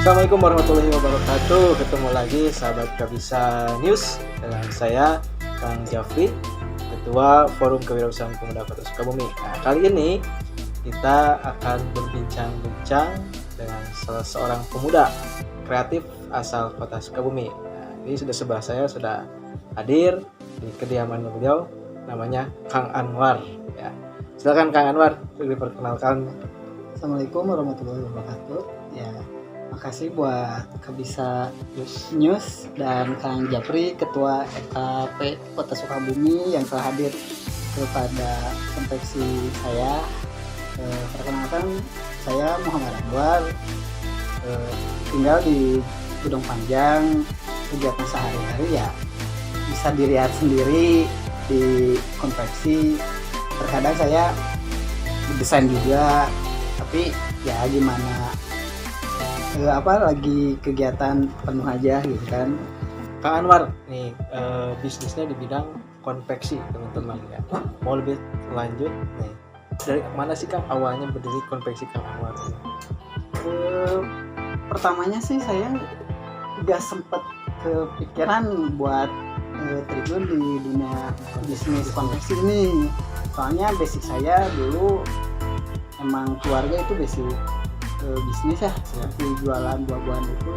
Assalamualaikum warahmatullahi wabarakatuh. Ketemu lagi sahabat Kabisa News dengan saya Kang Jafri, Ketua Forum Kewirausahaan Pemuda Kota Sukabumi. Nah, kali ini kita akan berbincang-bincang dengan salah seorang pemuda kreatif asal Kota Sukabumi. Nah, ini sudah sebelah saya sudah hadir di kediaman beliau, namanya Kang Anwar. Ya, silakan Kang Anwar diperkenalkan. Assalamualaikum warahmatullahi wabarakatuh. Ya, makasih buat Kabisa News dan Kang Japri, Ketua FKP Kota Sukabumi yang telah hadir kepada konferensi saya. Perkenalkan, saya Muhammad Anwar, tinggal di Gedung Panjang. Kegiatan sehari-hari ya bisa dilihat sendiri di konveksi. Terkadang saya desain juga, tapi ya gimana, lagi kegiatan penuh aja gitu kan. Kang Anwar nih bisnisnya di bidang konveksi teman-teman ya. Mau lebih lanjut nih, dari mana sih Kang awalnya berdiri konveksi Kang Anwar ini? Pertamanya sih saya nggak sempet kepikiran buat terjun di dunia bisnis konveksi ini. Soalnya basic saya dulu emang keluarga itu basic bisnis ya, seperti jualan buah-buahan itu.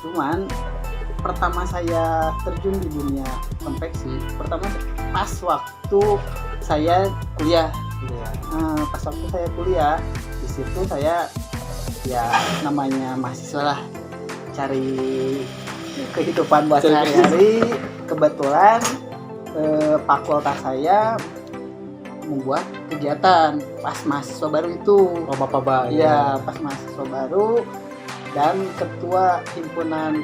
Cuman pertama saya terjun di dunia konveksi, pertama pas waktu saya kuliah. Pas waktu saya kuliah, di situ saya ya namanya mahasiswa lah, cari kehidupan buat sehari-hari. Kebetulan fakultas saya membuat kegiatan pas mahasiswa baru itu. Oh, Bapak ya, pas mahasiswa baru, dan ketua himpunan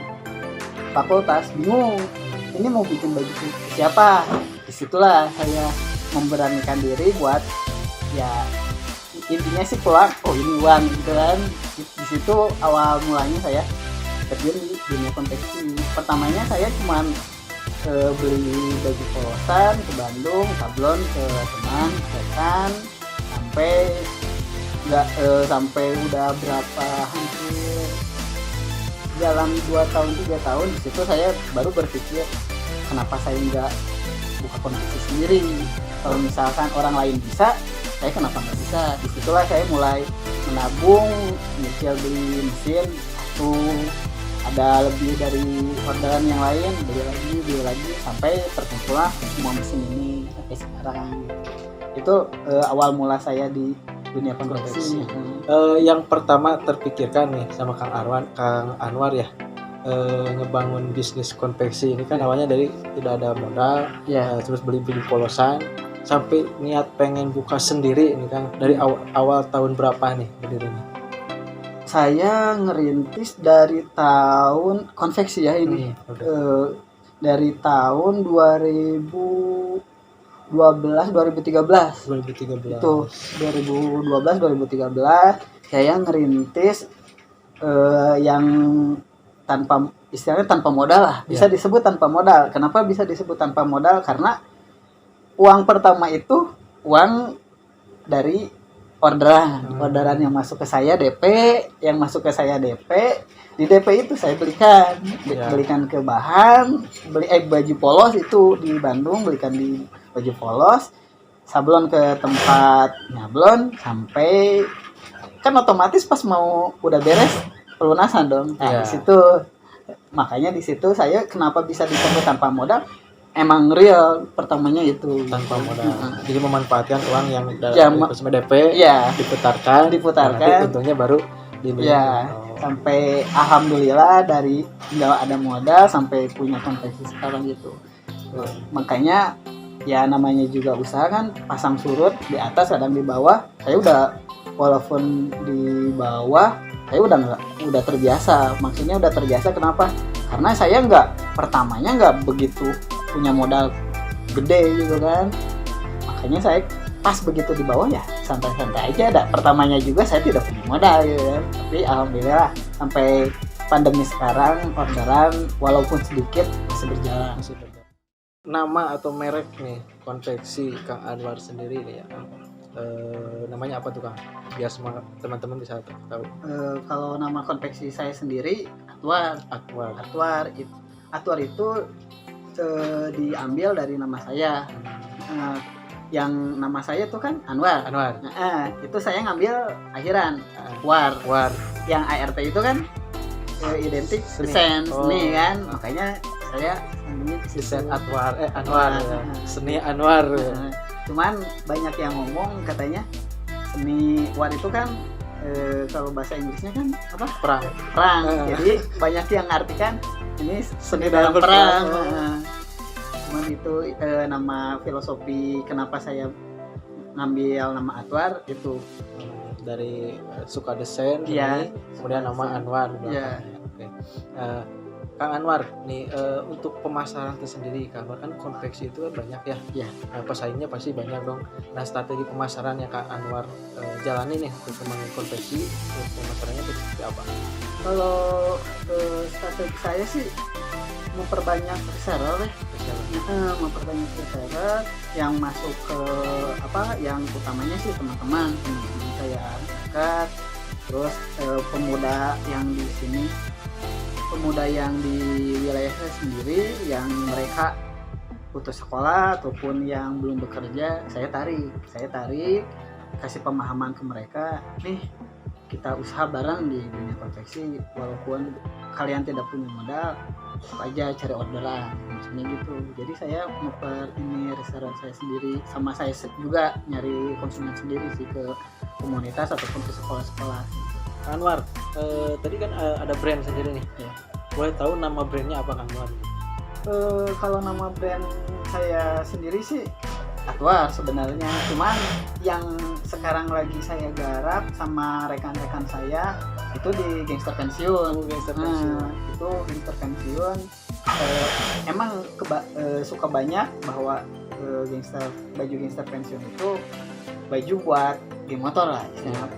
fakultas bingung ini mau bikin baju ke siapa. Disitulah saya memberanikan diri buat ya intinya sih peluang, ini uang gitu kan. Di situ awal mulanya saya terjun di dunia konveksi. Pertamanya saya cuman beli baju polosan ke Bandung, sablon ke teman, rekan, sampai udah berapa, hampir jalan 2 tahun 3 tahun. Di situ saya baru berpikir kenapa saya nggak buka konveksi sendiri. Kalau misalkan orang lain bisa, saya kenapa nggak bisa. Disitulah saya mulai menabung, nyicil beli mesin satu, ada lebih dari orderan yang lain, beli lagi sampai terkumpullah semua mesin ini sampai sekarang. Itu awal mula saya di dunia konveksi. Yang pertama terpikirkan nih sama Kang Anwar ya, ngebangun bisnis konveksi ini kan awalnya dari tidak ada modal, terus beli polosan sampai niat pengen buka sendiri ini kan dari awal tahun berapa nih berdirinya? Saya ngerintis dari tahun konveksi ya ini, dari tahun 2013 itu 2013 saya ngerintis yang istilahnya tanpa modal lah, bisa disebut tanpa modal. Kenapa bisa disebut tanpa modal? Karena uang pertama itu uang dari orderan yang masuk ke saya DP, di DP itu saya belikan ke bahan, baju polos itu di Bandung, belikan di baju polos, sablon ke tempat nyablon, sampai kan otomatis pas mau udah beres pelunasan dong. Di situ, makanya di situ saya kenapa bisa disebut tanpa modal, emang real pertamanya itu tanpa modal. Jadi memanfaatkan uang yang bersama DP, diputarkan, nanti untungnya baru sampai alhamdulillah dari nggak ada modal sampai punya konveksi sekarang gitu. Makanya ya namanya juga usaha kan, pasang surut di atas kadang di bawah. Saya udah, walaupun di bawah saya udah terbiasa. Maksudnya udah terbiasa kenapa? Karena saya pertamanya nggak begitu punya modal gede gitu kan. Makanya saya pas begitu di bawah ya santai-santai aja. Pertamanya juga saya tidak punya modal gitu kan. Tapi alhamdulillah sampai pandemi sekarang orderan walaupun sedikit masih berjalan. Nama atau merek nih konveksi Kang Anwar sendiri nih ya, namanya apa tuh Kang? Biar semua teman-teman bisa tahu. Kalau nama konveksi saya sendiri Atwar. Atwar itu diambil dari nama saya. Yang nama saya tuh kan Anwar. Itu saya ngambil akhiran War. Yang ART itu kan identik desain seni kan, makanya saya namanya desain Anwar. Seni Anwar. Cuman banyak yang ngomong katanya seni war itu kan kalau bahasa Inggrisnya kan apa? Perang. Jadi banyak yang artikan ini seni dalam perang. Cuman itu nama filosofi kenapa saya ngambil nama Atwar itu dari suka desain, kemudian nama Anwar. Oke. Kang Anwar, nih untuk pemasaran tersendiri, Kang Anwar kan konveksi itu kan banyak ya. Pesaingnya pasti banyak dong. Nah, strategi pemasaran yang Kang Anwar jalani nih untuk konveksi, pemasarannya itu seperti apa? Kalau strategi saya sih memperbanyak reseller memperbanyak reseller yang masuk ke yang utamanya sih teman-teman saya dekat, terus pemuda yang di sini, pemuda yang di wilayah saya sendiri yang mereka putus sekolah ataupun yang belum bekerja, saya tarik kasih pemahaman ke mereka, nih kita usaha bareng di dunia konveksi, walaupun kalian tidak punya modal aja cari orderan maksudnya gitu. Jadi saya ini reseller saya sendiri, sama saya juga nyari konsumen sendiri sih ke komunitas ataupun ke sekolah-sekolah. Anwar, tadi kan ada brand sendiri nih. Boleh tahu nama brandnya apa Kang Anwar? Kalau nama brand saya sendiri sih Atwar sebenarnya, cuman yang sekarang lagi saya garap sama rekan-rekan saya itu di Gangster Pensiun. Itu Gangster Pensiun. Emang suka banyak bahwa baju Gangster Pensiun itu baju buat geng motor lah,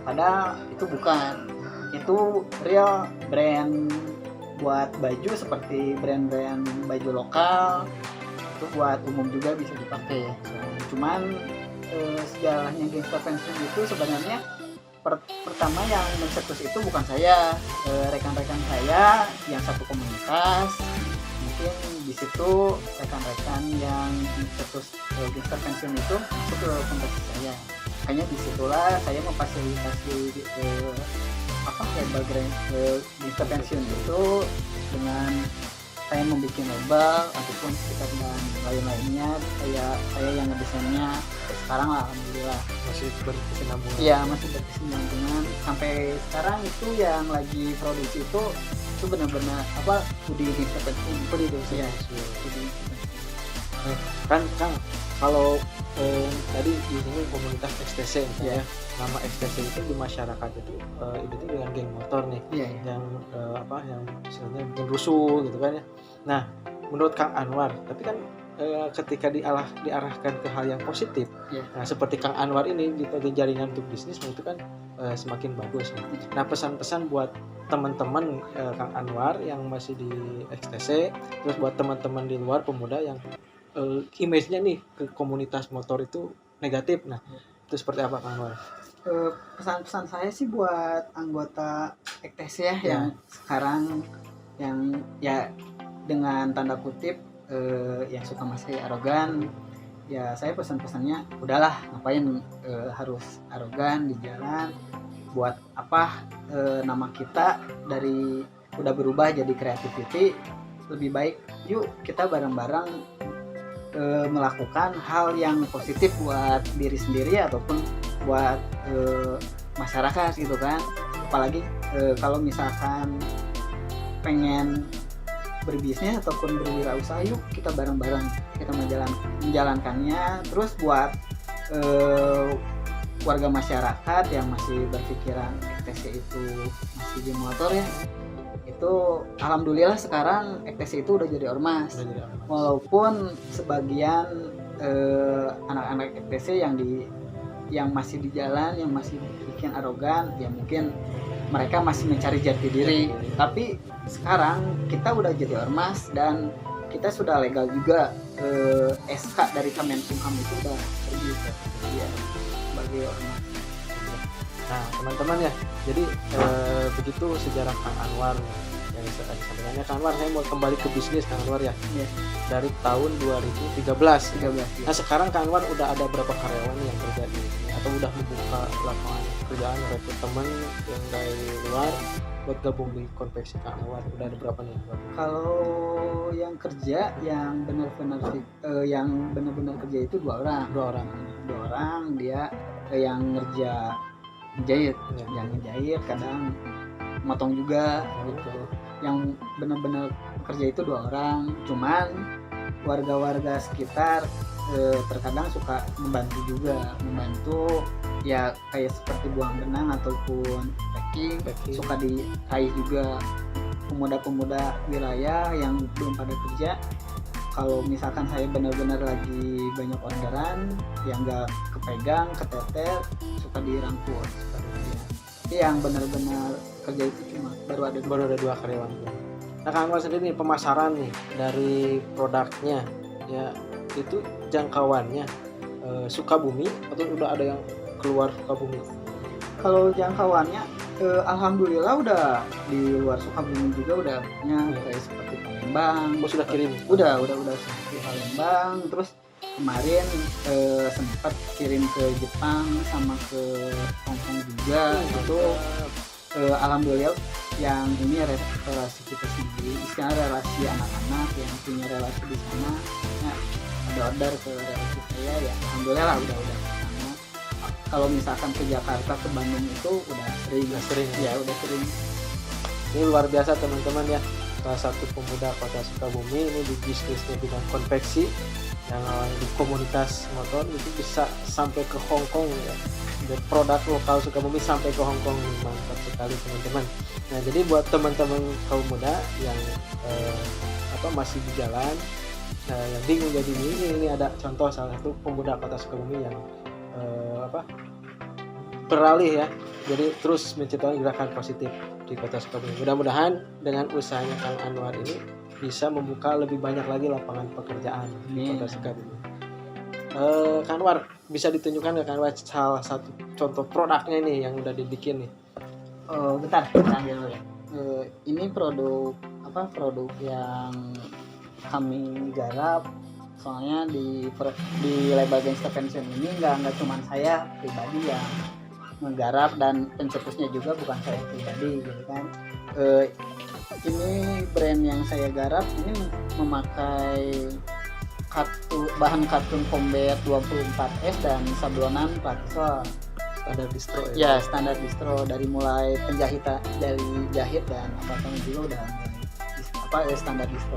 padahal itu bukan. Itu real brand buat baju seperti brand-brand baju lokal, itu buat umum juga bisa dipakai. Cuman sejarahnya Gangster Pensiun itu sebenarnya pertama yang mencetus itu bukan saya, rekan-rekan saya yang satu komunitas. Mungkin di situ rekan-rekan yang mencetus Gangster Pensiun itu masuk ke komunitas saya. Makanya disitulah saya memfasilitasi label Gangster Pensiun itu dengan saya membuat label ataupun stiker dan lain-lainnya. Saya yang ngedesainnya sekarang lah, alhamdulillah masih berkesinambungan. Iya, masih berkesinambungan sampai sekarang. Itu yang lagi produksi itu benar-benar hoodie Gangster Pensiun. Kan Kang, kalau tadi di sini komunitas XTC ya. Nama XTC itu di masyarakat itu identik dengan geng motor nih, yang yang misalnya geng rusuh gitu kan ya. Nah, menurut Kang Anwar, tapi kan ketika diarahkan ke hal yang positif, nah seperti Kang Anwar ini di jaringan untuk bisnis itu kan semakin bagus. Nah, pesan-pesan buat teman-teman Kang Anwar yang masih di XTC, terus buat teman-teman di luar pemuda yang image-nya nih ke komunitas motor itu negatif. Nah, itu seperti apa Kang Anwar? Pesan-pesan saya sih buat anggota XTC yang sekarang yang dengan tanda kutip yang suka masih arogan, saya pesan-pesannya udahlah, ngapain harus arogan di jalan, buat apa nama kita dari udah berubah jadi creativity, lebih baik yuk kita bareng-bareng melakukan hal yang positif buat diri sendiri ataupun buat masyarakat gitu kan. Apalagi kalau misalkan pengen berbisnis ataupun berwirausaha, yuk kita bareng-bareng kita menjalankannya. Terus buat warga masyarakat yang masih berpikiran XTC itu masih di motor ya, itu alhamdulillah sekarang XTC itu udah jadi ormas. Walaupun sebagian anak-anak XTC yang masih di jalan, yang masih bikin arogan, ya mungkin mereka masih mencari jati diri. Tapi sekarang kita udah jadi ormas dan kita sudah legal juga, SK dari Kemenkumham itu udah pergi ke dia sebagai ormas. Nah teman-teman ya, jadi begitu sejarah Kang Anwar yang saya tadi sampaikannya. Kang Anwar, saya mau kembali ke bisnis Kang Anwar ya, dari tahun 2013. Nah sekarang Kang Anwar udah ada berapa karyawan yang kerja di sini, atau udah membuka lapangan kerjaan, rekrut teman yang dari luar buat gabung di konveksi Kang Anwar, udah ada berapa nih? Kalau yang kerja yang benar-benar kerja itu dua orang dia yang ngerja jahit, yang ngejahit, kadang motong juga gitu. Yang benar-benar kerja itu 2 orang, cuman warga-warga sekitar terkadang suka membantu ya, kayak seperti buang benang ataupun packing. Suka diraih juga pemuda-pemuda wilayah yang belum pada kerja. Kalau misalkan saya benar-benar lagi banyak orderan yang nggak kepegang, keteter, suka dirangkul seperti itu. Tapi yang benar-benar kerja itu cuma baru ada 2 karyawan. Nah Kang Anwar sendiri nih, pemasaran nih dari produknya ya, itu jangkauannya Sukabumi atau udah ada yang keluar Sukabumi? Kalau jangkauannya alhamdulillah udah di luar Sukabumi juga udah punya, kayak seperti Palembang. Sudah kirim? Udah seperti Palembang. Terus kemarin sempat kirim ke Jepang sama ke Hongkong juga. Itu alhamdulillah yang ini relasi kita sendiri, istilahnya relasi anak-anak yang punya relasi di sana ya, ada order ke relasi saya ya, alhamdulillah lah udah sama. Kalau misalkan ke Jakarta, ke Bandung itu udah sering ya, udah sering. Ini luar biasa teman-teman ya, salah satu pemuda kota Sukabumi ini di bisnisnya bidang konveksi yang di komunitas motor itu bisa sampai ke Hongkong ya. Dan produk lokal Sukabumi sampai ke Hongkong, mantap sekali teman-teman. Nah jadi buat teman-teman kaum muda yang masih di jalan, yang bingung, jadi ini ada contoh salah satu pemuda kota Sukabumi yang beralih ya, jadi terus menciptakan gerakan positif di kota Sukabumi. Mudah-mudahan dengan usahanya Kang Anwar ini bisa membuka lebih banyak lagi lapangan pekerjaan di kota Sukabumi. Kang Anwar, bisa ditunjukkan nggak Kang Anwar salah satu contoh produknya nih yang udah dibikin nih? Bentar dulu ya. Ini produk yang kami garap. Soalnya di label Gangsta Pension ini nggak cuma saya pribadi yang menggarap, dan pencetusnya juga bukan saya pribadi gitu kan. Ini brand yang saya garap ini memakai bahan katun combat 24S dan sablonan Praxel standar distro ya, standar distro, dari mulai penjahitan, dari jahit dan apa juga udah standar distro.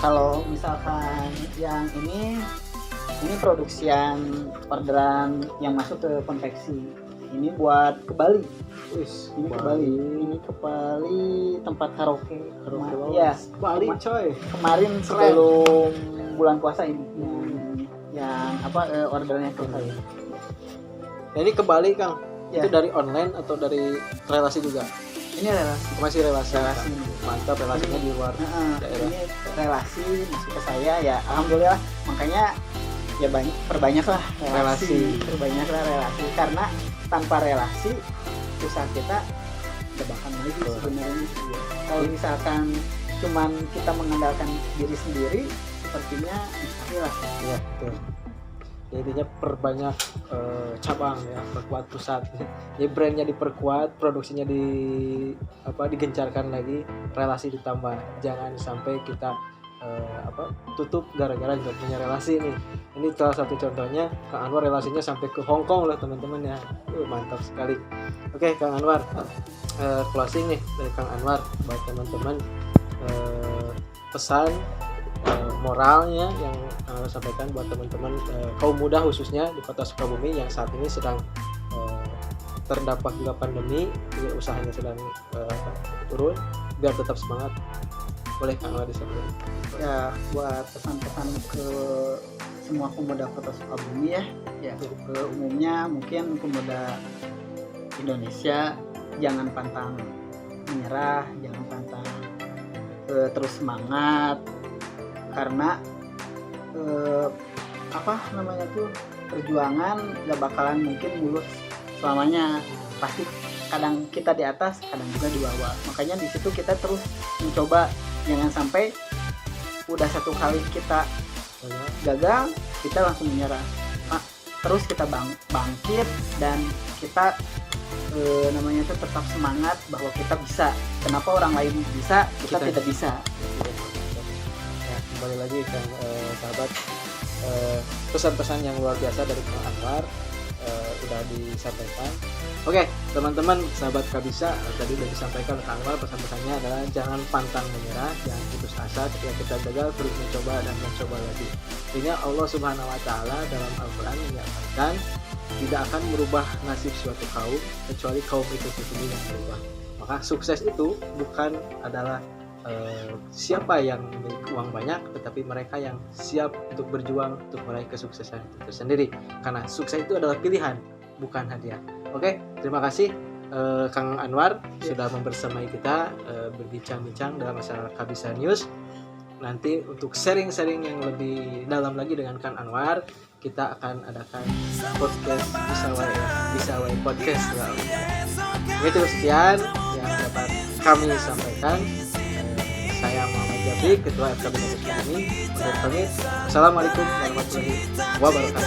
Kalau misalkan yang ini produksian orderan yang masuk ke konveksi, ini buat ke Bali. Ini ke Bali tempat karaoke ya, Bali coy. Kemarin sebelum bulan puasa ini yang ordernya ke saya. Nah, ini ke Bali Kang, ya. Itu dari online atau dari relasi juga? Ini relasi. Masih relasi. Mantap, relasinya di luar daerah. Ini relasi masuk ke saya ya, alhamdulillah. Makanya ya perbanyaklah relasi, karena tanpa relasi usaha kita debakan lagi sebenarnya. Kalau misalkan cuman kita mengandalkan diri sendiri, sepertinya mustahil lah. Ya, betul. Intinya perbanyak cabang ya, perkuat pusat. Jadi brandnya diperkuat, produksinya digencarkan lagi, relasi ditambah. Jangan sampai kita tutup gara-gara nggak punya relasi nih. Ini salah satu contohnya, Kang Anwar relasinya sampai ke Hongkong loh teman-teman ya. Mantap sekali. Oke Kang Anwar, closing nih dari Kang Anwar buat teman-teman, pesan moralnya yang sampaikan buat teman-teman kaum muda khususnya di kota Sukabumi yang saat ini sedang terdampak juga pandemi, usahanya sedang turun, biar tetap semangat. Boleh Kang Anwar disampaikan? Ya, buat pesan-pesan ke semua pemuda kota Sukabumi ya, umumnya mungkin pemuda Indonesia jangan pantang menyerah, jangan pantang terus semangat, karena perjuangan gak bakalan mungkin mulus selamanya, pasti kadang kita di atas, kadang juga di bawah. Makanya di situ kita terus mencoba, jangan sampai udah satu kali kita gagal kita langsung menyerah. Terus kita bangkit dan kita tetap semangat bahwa kita bisa. Kenapa orang lain bisa, kita tidak bisa. Ya, kembali lagi kan sahabat, pesan-pesan yang luar biasa dari Kang Anwar udah disampaikan. Oke, teman-teman sahabat Kabisa, tadi udah disampaikan Kang Anwar, pesan-pesannya adalah jangan pantang menyerah, jangan putus asa. Ketika kita gagal terus mencoba dan mencoba lagi. Artinya Allah Subhanahu wa taala dalam Al-Qur'an menyatakan tidak akan merubah nasib suatu kaum kecuali kaum itu sendiri yang berubah. Maka sukses itu bukan adalah siapa yang memiliki uang banyak, tetapi mereka yang siap untuk berjuang untuk meraih kesuksesan itu tersendiri. Karena sukses itu adalah pilihan, bukan hadiah. Oke, terima kasih Kang Anwar sudah membersamai kita berbincang-bincang dalam masalah Kabisa News. Nanti untuk sharing-sharing yang lebih dalam lagi dengan Kang Anwar, kita akan adakan podcast bisa wae podcast. Itu sekian yang dapat kami sampaikan. Saya Muhammad Jafri, Ketua FKB ini. Untuk pamit. Assalamualaikum warahmatullahi wabarakatuh.